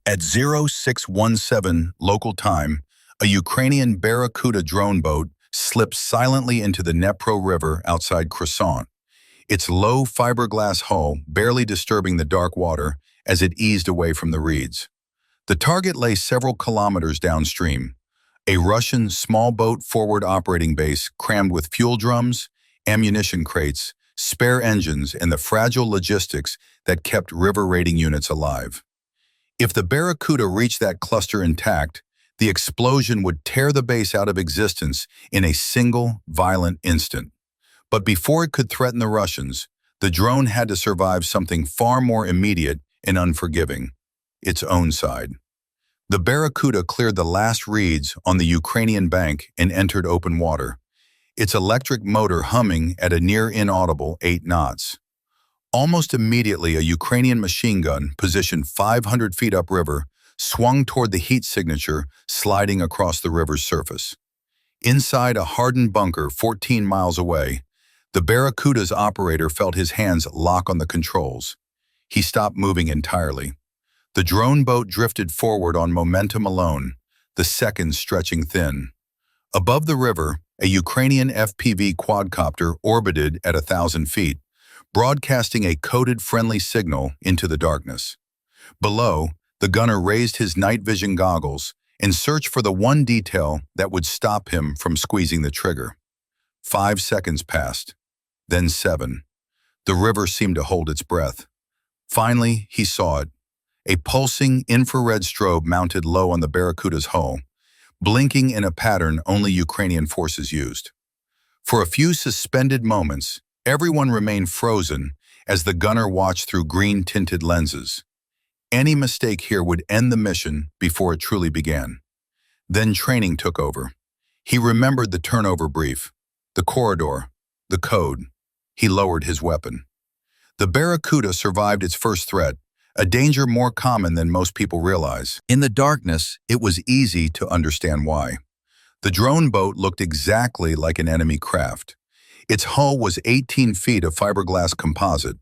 At 0617 local time, a Ukrainian Barracuda drone boat slipped silently into the Dnipro River outside Kherson, its low fiberglass hull barely disturbing the dark water as it eased away from the reeds. The target lay several kilometers downstream, a Russian small boat forward operating base crammed with fuel drums, ammunition crates, spare engines, and the fragile logistics that kept river raiding units alive. If the Barracuda reached that cluster intact, the explosion would tear the base out of existence in a single, violent instant. But before it could threaten the Russians, the drone had to survive something far more immediate and unforgiving: its own side. The Barracuda cleared the last reeds on the Ukrainian bank and entered open water, its electric motor humming at a near-inaudible 8 knots. Almost immediately, a Ukrainian machine gun, positioned 500 feet upriver, swung toward the heat signature sliding across the river's surface. Inside a hardened bunker 14 miles away, the Barracuda's operator felt his hands lock on the controls. He stopped moving entirely. The drone boat drifted forward on momentum alone, the seconds stretching thin. Above the river, a Ukrainian FPV quadcopter orbited at 1,000 feet, broadcasting a coded friendly signal into the darkness. Below, the gunner raised his night vision goggles and searched for the one detail that would stop him from squeezing the trigger. 5 seconds passed, then 7. The river seemed to hold its breath. Finally, he saw it, a pulsing infrared strobe mounted low on the Barracuda's hull, blinking in a pattern only Ukrainian forces used. For a few suspended moments, everyone remained frozen as the gunner watched through green-tinted lenses. Any mistake here would end the mission before it truly began. Then training took over. He remembered the turnover brief, the corridor, the code. He lowered his weapon. The Barracuda survived its first threat, a danger more common than most people realize. In the darkness, it was easy to understand why. The drone boat looked exactly like an enemy craft. Its hull was 18 feet of fiberglass composite,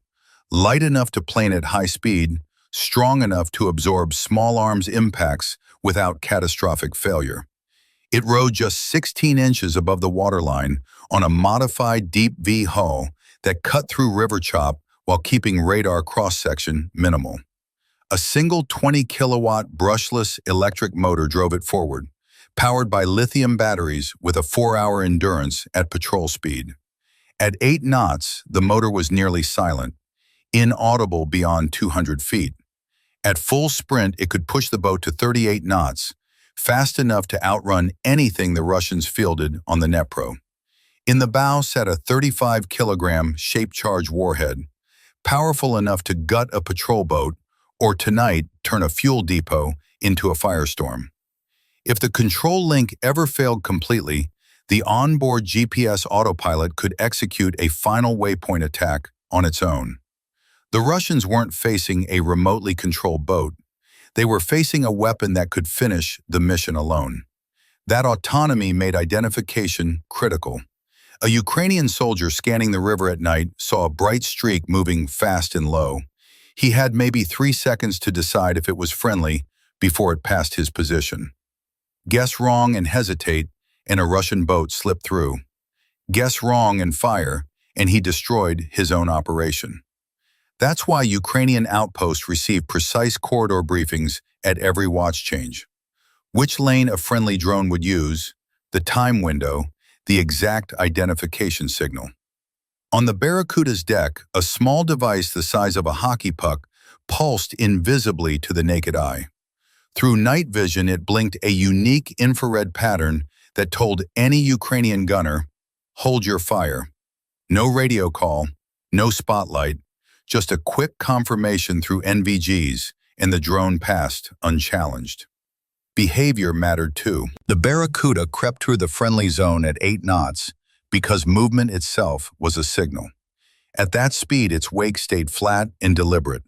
light enough to plane at high speed, strong enough to absorb small arms impacts without catastrophic failure. It rode just 16 inches above the waterline on a modified deep V hull that cut through river chop while keeping radar cross-section minimal. A single 20-kilowatt brushless electric motor drove it forward, powered by lithium batteries with a 4-hour endurance at patrol speed. At 8 knots, the motor was nearly silent, inaudible beyond 200 feet. At full sprint, it could push the boat to 38 knots, fast enough to outrun anything the Russians fielded on the Dnipro. In the bow sat a 35-kilogram shape-charge warhead, powerful enough to gut a patrol boat or tonight turn a fuel depot into a firestorm. If the control link ever failed completely, the onboard GPS autopilot could execute a final waypoint attack on its own. The Russians weren't facing a remotely controlled boat. They were facing a weapon that could finish the mission alone. That autonomy made identification critical. A Ukrainian soldier scanning the river at night saw a bright streak moving fast and low. He had maybe 3 seconds to decide if it was friendly before it passed his position. Guess wrong and hesitate, and a Russian boat slipped through. Guess wrong and fire, and he destroyed his own operation. That's why Ukrainian outposts receive precise corridor briefings at every watch change. Which lane a friendly drone would use, the time window, the exact identification signal. On the Barracuda's deck, a small device the size of a hockey puck pulsed invisibly to the naked eye. Through night vision, it blinked a unique infrared pattern that told any Ukrainian gunner, "Hold your fire." No radio call, no spotlight, just a quick confirmation through NVGs, and the drone passed unchallenged. Behavior mattered too. The Barracuda crept through the friendly zone at 8 knots because movement itself was a signal. At that speed, its wake stayed flat and deliberate.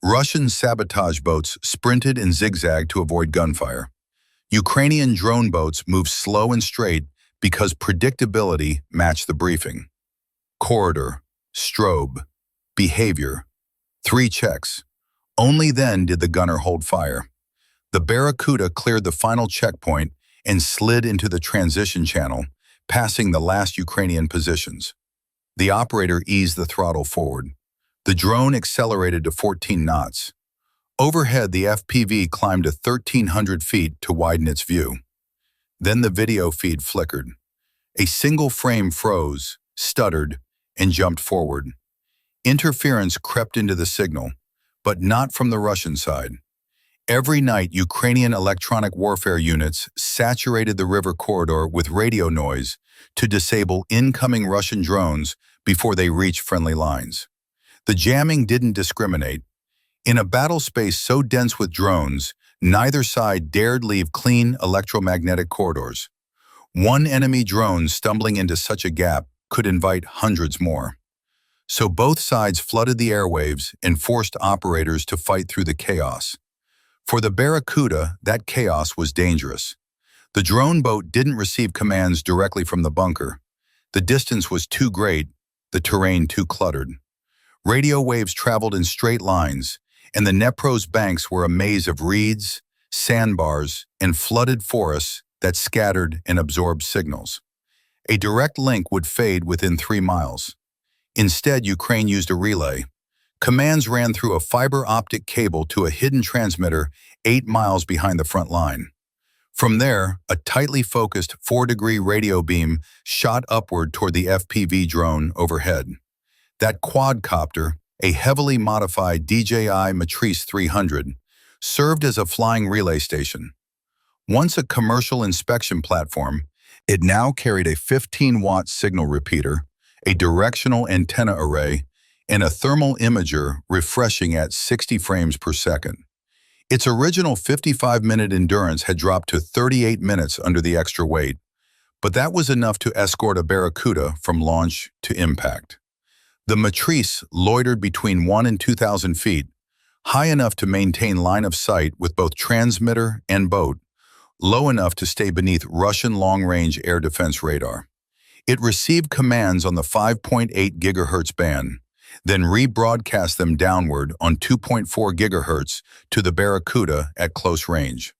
Russian sabotage boats sprinted and zigzagged to avoid gunfire. Ukrainian drone boats moved slow and straight because predictability matched the briefing. Corridor, strobe, behavior, 3 checks. Only then did the gunner hold fire. The Barracuda cleared the final checkpoint and slid into the transition channel, passing the last Ukrainian positions. The operator eased the throttle forward. The drone accelerated to 14 knots. Overhead, the FPV climbed to 1,300 feet to widen its view. Then the video feed flickered. A single frame froze, stuttered, and jumped forward. Interference crept into the signal, but not from the Russian side. Every night, Ukrainian electronic warfare units saturated the river corridor with radio noise to disable incoming Russian drones before they reached friendly lines. The jamming didn't discriminate. In a battle space so dense with drones, neither side dared leave clean electromagnetic corridors. One enemy drone stumbling into such a gap could invite hundreds more. So both sides flooded the airwaves and forced operators to fight through the chaos. For the Barracuda, that chaos was dangerous. The drone boat didn't receive commands directly from the bunker. The distance was too great, the terrain too cluttered. Radio waves traveled in straight lines, and the Dniepro's banks were a maze of reeds, sandbars, and flooded forests that scattered and absorbed signals. A direct link would fade within 3 miles. Instead, Ukraine used a relay. Commands ran through a fiber optic cable to a hidden transmitter 8 miles behind the front line. From there, a tightly focused 4-degree radio beam shot upward toward the FPV drone overhead. That quadcopter, a heavily modified DJI Matrice 300, served as a flying relay station. Once a commercial inspection platform, it now carried a 15-watt signal repeater, a directional antenna array, and a thermal imager refreshing at 60 frames per second. Its original 55-minute endurance had dropped to 38 minutes under the extra weight, but that was enough to escort a Barracuda from launch to impact. The Matrice loitered between 1,000 and 2,000 feet, high enough to maintain line of sight with both transmitter and boat, low enough to stay beneath Russian long-range air defense radar. It received commands on the 5.8 GHz band, then rebroadcast them downward on 2.4 GHz to the Barracuda at close range.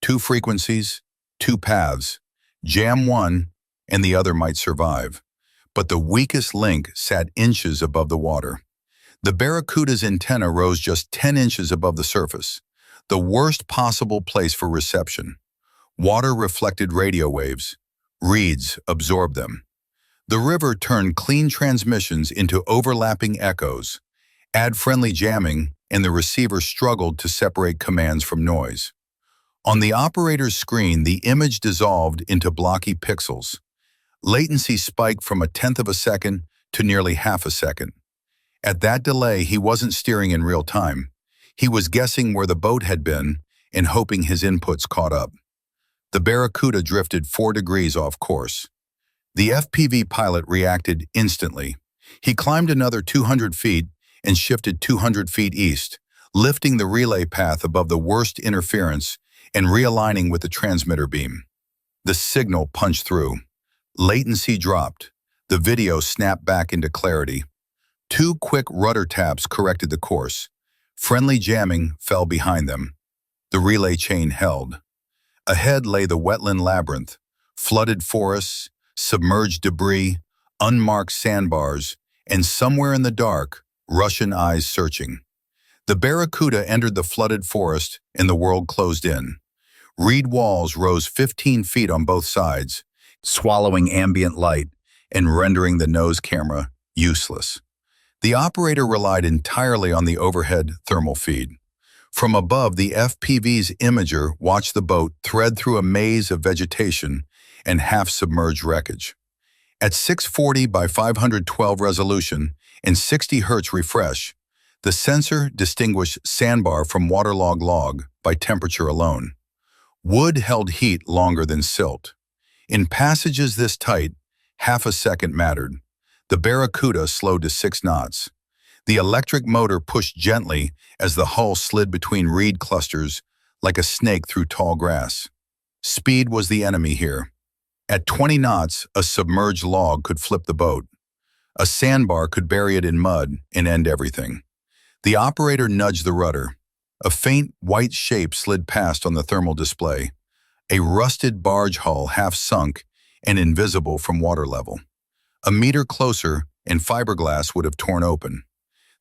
2 frequencies, 2 paths. Jam one, and the other might survive. But the weakest link sat inches above the water. The Barracuda's antenna rose just 10 inches above the surface, the worst possible place for reception. Water reflected radio waves. Reeds absorbed them. The river turned clean transmissions into overlapping echoes. Ad-friendly jamming, and the receiver struggled to separate commands from noise. On the operator's screen, the image dissolved into blocky pixels. Latency spiked from 1/10 of a second to nearly half a second. At that delay, he wasn't steering in real time. He was guessing where the boat had been and hoping his inputs caught up. The Barracuda drifted 4 degrees off course. The FPV pilot reacted instantly. He climbed another 200 feet and shifted 200 feet east, lifting the relay path above the worst interference and realigning with the transmitter beam. The signal punched through. Latency dropped. The video snapped back into clarity. 2 quick rudder taps corrected the course. Friendly jamming fell behind them. The relay chain held. Ahead lay the wetland labyrinth, flooded forests, submerged debris, unmarked sandbars, and somewhere in the dark, Russian eyes searching. The Barracuda entered the flooded forest and the world closed in. Reed walls rose 15 feet on both sides, swallowing ambient light and rendering the nose camera useless. The operator relied entirely on the overhead thermal feed. From above, the FPV's imager watched the boat thread through a maze of vegetation and half-submerged wreckage. At 640 by 512 resolution and 60 Hz refresh, the sensor distinguished sandbar from waterlogged log by temperature alone. Wood held heat longer than silt. In passages this tight, half a second mattered. The Barracuda slowed to 6 knots. The electric motor pushed gently as the hull slid between reed clusters like a snake through tall grass. Speed was the enemy here. At 20 knots, a submerged log could flip the boat. A sandbar could bury it in mud and end everything. The operator nudged the rudder. A faint white shape slid past on the thermal display, a rusted barge hull half sunk and invisible from water level. A meter closer, and fiberglass would have torn open.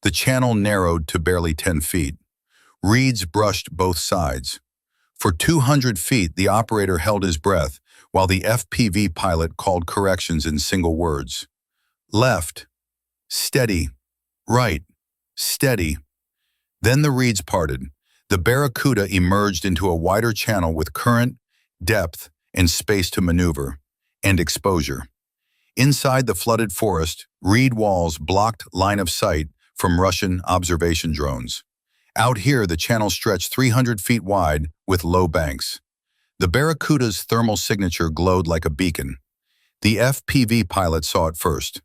The channel narrowed to barely 10 feet. Reeds brushed both sides. For 200 feet, the operator held his breath while the FPV pilot called corrections in single words. Left, steady, right, steady. Then the reeds parted. The Barracuda emerged into a wider channel with current, depth, and space to maneuver, and exposure. Inside the flooded forest, reed walls blocked line of sight from Russian observation drones. Out here, the channel stretched 300 feet wide with low banks. The Barracuda's thermal signature glowed like a beacon. The FPV pilot saw it first.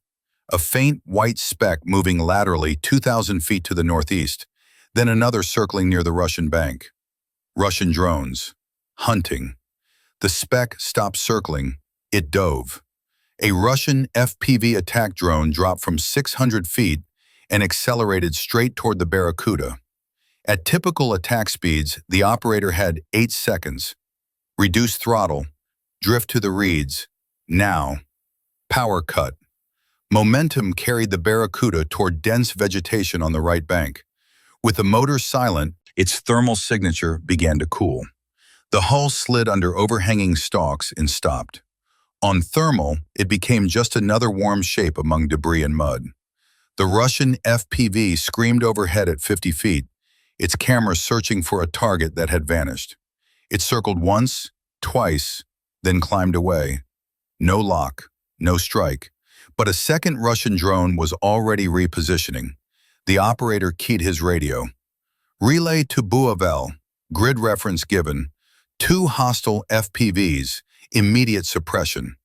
A faint white speck moving laterally 2,000 feet to the northeast, then another circling near the Russian bank. Russian drones. Hunting. The speck stopped circling. It dove. A Russian FPV attack drone dropped from 600 feet and accelerated straight toward the Barracuda. At typical attack speeds, the operator had 8 seconds. Reduce throttle. Drift to the reeds. Now. Power cut. Momentum carried the Barracuda toward dense vegetation on the right bank. With the motor silent, its thermal signature began to cool. The hull slid under overhanging stalks and stopped. On thermal, it became just another warm shape among debris and mud. The Russian FPV screamed overhead at 50 feet, its camera searching for a target that had vanished. It circled once, twice, then climbed away. No lock, no strike. But a second Russian drone was already repositioning. The operator keyed his radio. Relay to Buavel, grid reference given. 2 hostile FPVs, immediate suppression.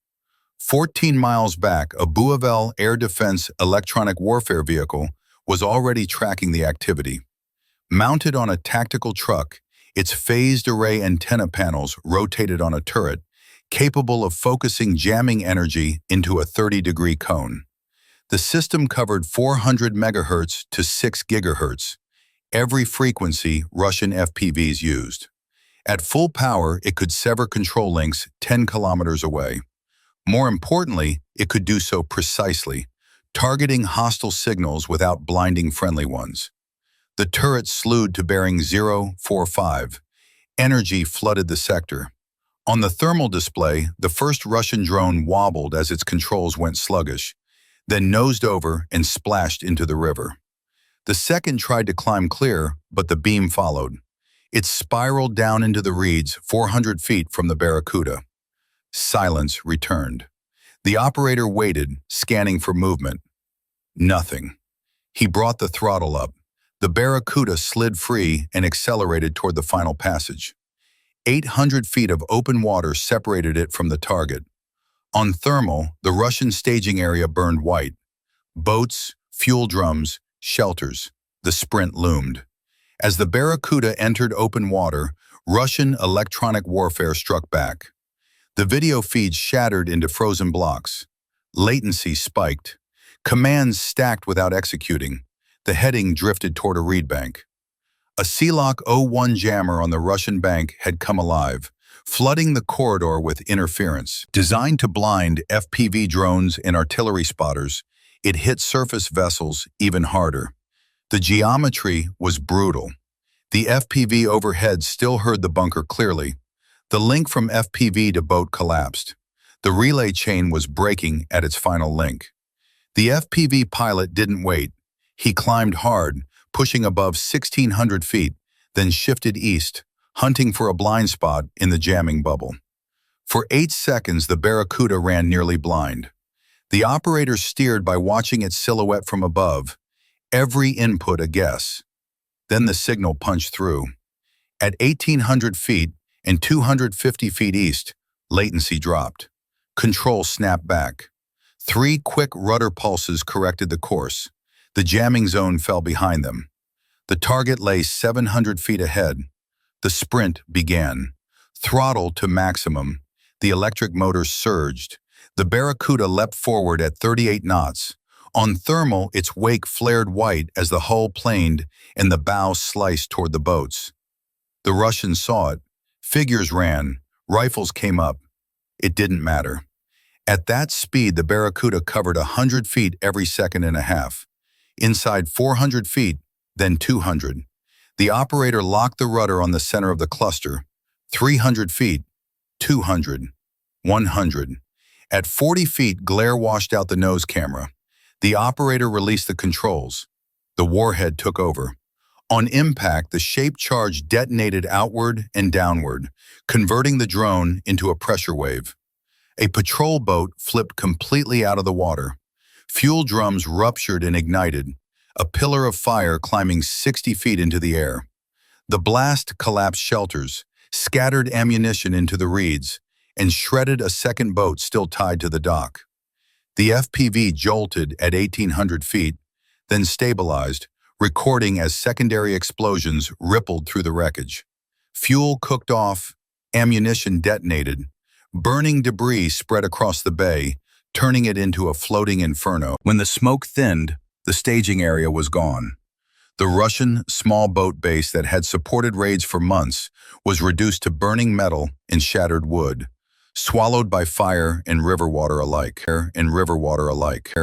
14 miles back, a Buavel air defense electronic warfare vehicle was already tracking the activity. Mounted on a tactical truck, its phased array antenna panels rotated on a turret, capable of focusing jamming energy into a 30-degree cone. The system covered 400 megahertz to 6 gigahertz, every frequency Russian FPVs used. At full power, it could sever control links 10 kilometers away. More importantly, it could do so precisely, targeting hostile signals without blinding friendly ones. The turret slewed to bearing 045. Energy flooded the sector. On the thermal display, the first Russian drone wobbled as its controls went sluggish, then nosed over and splashed into the river. The second tried to climb clear, but the beam followed. It spiraled down into the reeds 400 feet from the Barracuda. Silence returned. The operator waited, scanning for movement. Nothing. He brought the throttle up. The Barracuda slid free and accelerated toward the final passage. 800 feet of open water separated it from the target. On thermal, the Russian staging area burned white. Boats, fuel drums, shelters. The sprint loomed. As the Barracuda entered open water, Russian electronic warfare struck back. The video feed shattered into frozen blocks. Latency spiked. Commands stacked without executing. The heading drifted toward a reed bank. A Sealock 01 jammer on the Russian bank had come alive, flooding the corridor with interference. Designed to blind FPV drones and artillery spotters, it hit surface vessels even harder. The geometry was brutal. The FPV overhead still heard the bunker clearly. The link from FPV to boat collapsed. The relay chain was breaking at its final link. The FPV pilot didn't wait. He climbed hard, pushing above 1,600 feet, then shifted east, hunting for a blind spot in the jamming bubble. For 8 seconds, the Barracuda ran nearly blind. The operator steered by watching its silhouette from above, every input a guess. Then the signal punched through. At 1,800 feet and 250 feet east, latency dropped. Control snapped back. 3 quick rudder pulses corrected the course. The jamming zone fell behind them. The target lay 700 feet ahead. The sprint began. Throttle to maximum. The electric motors surged. The Barracuda leapt forward at 38 knots, On thermal, its wake flared white as the hull planed and the bow sliced toward the boats. The Russians saw it. Figures ran. Rifles came up. It didn't matter. At that speed, the Barracuda covered 100 feet every second and a half. Inside 400 feet, then 200. The operator locked the rudder on the center of the cluster. 300 feet, 200, 100. At 40 feet, glare washed out the nose camera. The operator released the controls. The warhead took over. On impact, the shaped charge detonated outward and downward, converting the drone into a pressure wave. A patrol boat flipped completely out of the water. Fuel drums ruptured and ignited, a pillar of fire climbing 60 feet into the air. The blast collapsed shelters, scattered ammunition into the reeds, and shredded a second boat still tied to the dock. The FPV jolted at 1,800 feet, then stabilized, recording as secondary explosions rippled through the wreckage. Fuel cooked off, ammunition detonated, burning debris spread across the bay, turning it into a floating inferno. When the smoke thinned, the staging area was gone. The Russian small boat base that had supported raids for months was reduced to burning metal and shattered wood, swallowed by fire and river water alike.